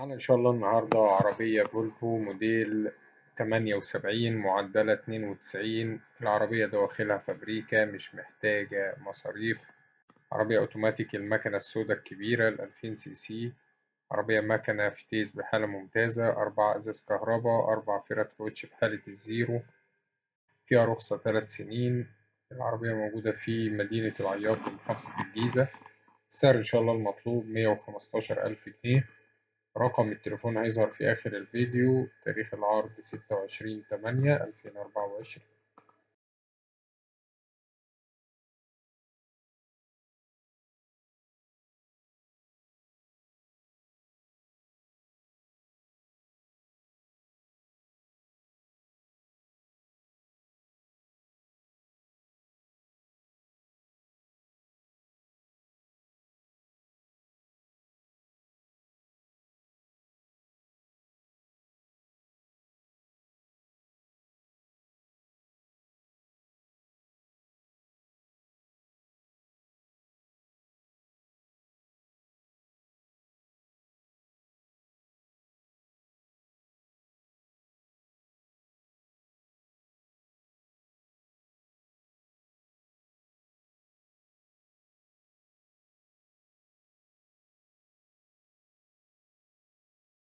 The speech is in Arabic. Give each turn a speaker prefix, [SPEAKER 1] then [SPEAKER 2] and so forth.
[SPEAKER 1] أنا إن شاء الله النهاردة عربية فولفو موديل 78 معدلة 92. العربية دواخلها فابريكا مش محتاجة مصاريف. عربية أوتوماتيك، المكنة السوداء الكبيرة 2000 سي سي. عربية مكنة فتيس بحالة ممتازة، 4 أزاز كهرباء، 4 فرد كاوتش بحالة الزيرو، فيها رخصة 3 سنين. العربية موجودة في مدينة العياط بمحافظة الجيزة. السعر إن شاء الله المطلوب 115,000 جنيه. رقم التليفون هيظهر في آخر الفيديو. تاريخ العرض 26/8/2024.